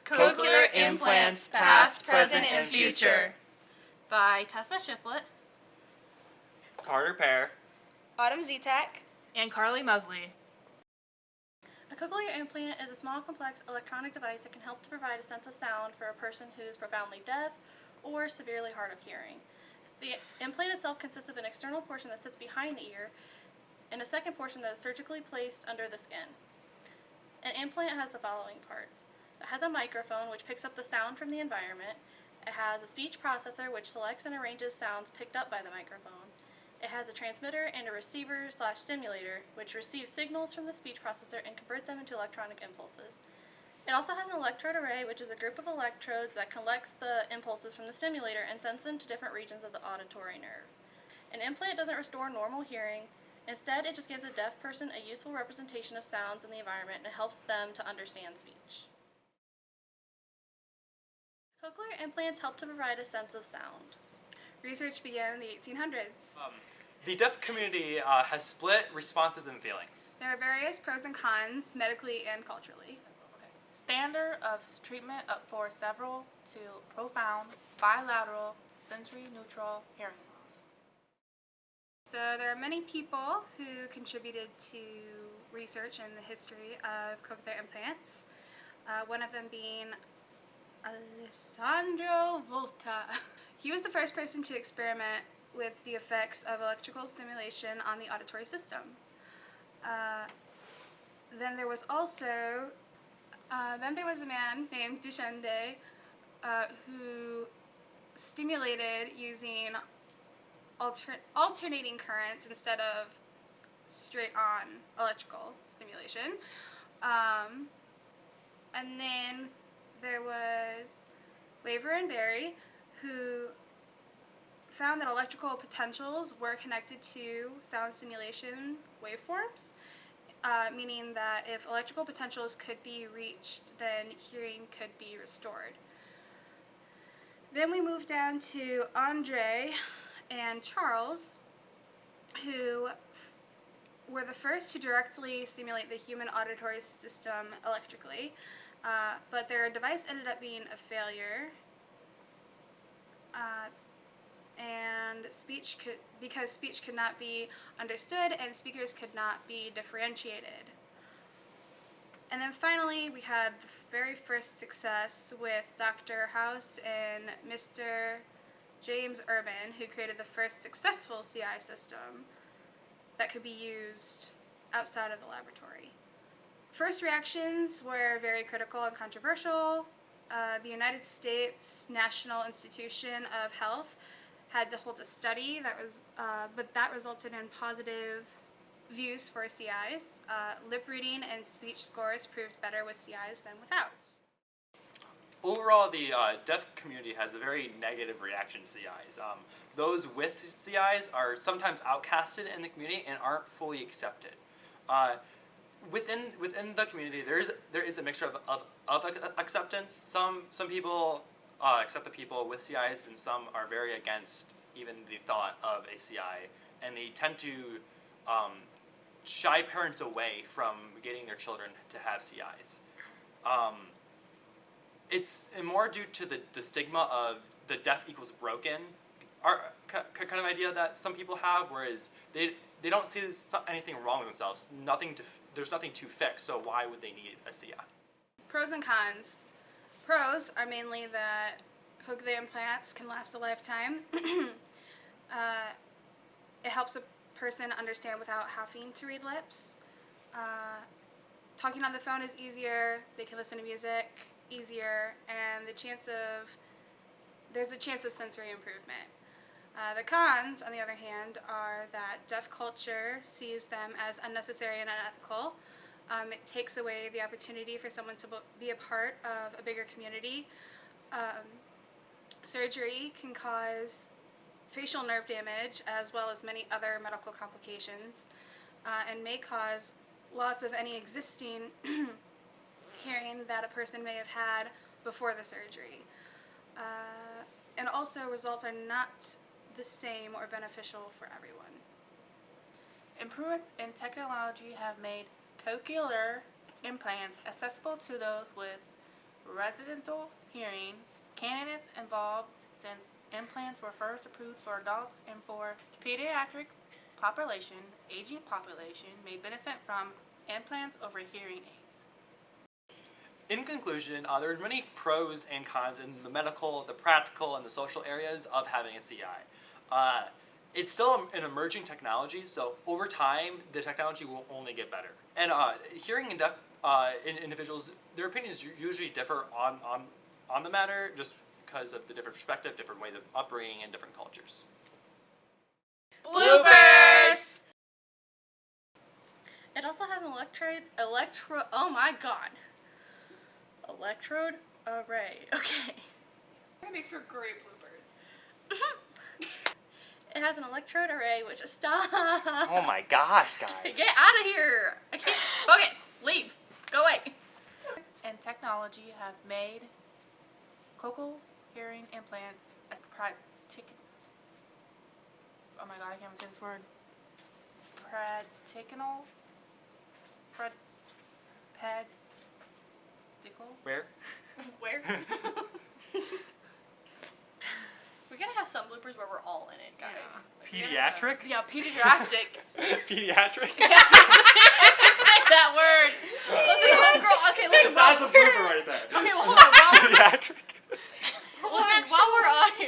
Cochlear Implants, Past, Present, and Future. By Tessa Shiflett, Carter Pear, Autumn Zetak, and Carly Musley. A cochlear implant is a small, complex electronic device that can help to provide a sense of sound for a person who is profoundly deaf or severely hard of hearing. The implant itself consists of an external portion that sits behind the ear and a second portion that is surgically placed under the skin. An implant has the following parts. So it has a microphone which picks up the sound from the environment. It has a speech processor which selects and arranges sounds picked up by the microphone. It has a transmitter and a receiver/stimulator which receives signals from the speech processor and convert them into electronic impulses. It also has an electrode array, which is a group of electrodes that collects the impulses from the stimulator and sends them to different regions of the auditory nerve. An implant doesn't restore normal hearing. Instead, it just gives a deaf person a useful representation of sounds in the environment and helps them to understand speech. Cochlear implants help to provide a sense of sound. Research began in the 1800s. The deaf community has split responses and feelings. There are various pros and cons, medically and culturally. Standard of treatment up for several to profound, bilateral, sensory neutral hearing loss. So there are many people who contributed to research and the history of cochlear implants. One of them being Alessandro Volta. He was the first person to experiment with the effects of electrical stimulation on the auditory system. Then there was a man named Duchenne who stimulated using alternating currents instead of straight-on electrical stimulation. And then there was Waver and Berry, who found that electrical potentials were connected to sound stimulation waveforms, meaning that if electrical potentials could be reached, then hearing could be restored. Then we moved down to Andre and Charles, who were the first to directly stimulate the human auditory system electrically, but their device ended up being a failure, and because speech could not be understood and speakers could not be differentiated. And then finally we had the very first success with Dr. House and Mr. James Urban, who created the first successful CI system that could be used outside of the laboratory. First reactions were very critical and controversial. The United States National Institution of Health had to hold a study but that resulted in positive views for CIs. Lip reading and speech scores proved better with CIs than without. Overall, the deaf community has a very negative reaction to CIs. Those with CIs are sometimes outcasted in the community and aren't fully accepted. Within the community, there is a mixture of acceptance. Some people accept the people with CIs, and some are very against even the thought of a CI, and they tend to shy parents away from getting their children to have CIs. It's more due to the stigma of the deaf equals broken kind of idea that some people have, whereas they don't see anything wrong with themselves. There's nothing to fix, so why would they need a CI? Pros and cons. Pros are mainly that cochlear implants can last a lifetime. It helps a person understand without having to read lips. Talking on the phone is easier. They can listen to music easier, and there's a chance of sensory improvement. The cons, on the other hand, are that deaf culture sees them as unnecessary and unethical. It takes away the opportunity for someone to be a part of a bigger community. Surgery can cause facial nerve damage as well as many other medical complications, and may cause loss of any existing hearing that a person may have had before the surgery. And also, results are not the same or beneficial for everyone. Improvements in technology have made cochlear implants accessible to those with residential hearing, candidates involved since implants were first approved for adults and for pediatric population, aging population may benefit from implants over hearing aids. In conclusion, there are many pros and cons in the medical, the practical, and the social areas of having a CI. It's still an emerging technology, so over time, the technology will only get better. And hearing and deaf individuals, their opinions usually differ on the matter, just because of the different perspective, different ways of upbringing, and different cultures. Bloopers! It also has an electrode array. Okay. Gonna make for great bloopers. It has an electrode array which is stop. Oh my gosh, guys. Get out of here. I can't focus. Leave. Go away. And technology have made cochlear hearing implants as oh my god, I can't even say this word. Practical? Where? Where? We're gonna have some bloopers where we're all in it, guys. Yeah. Like, Pediatric? Yeah, pediatric. Pediatric?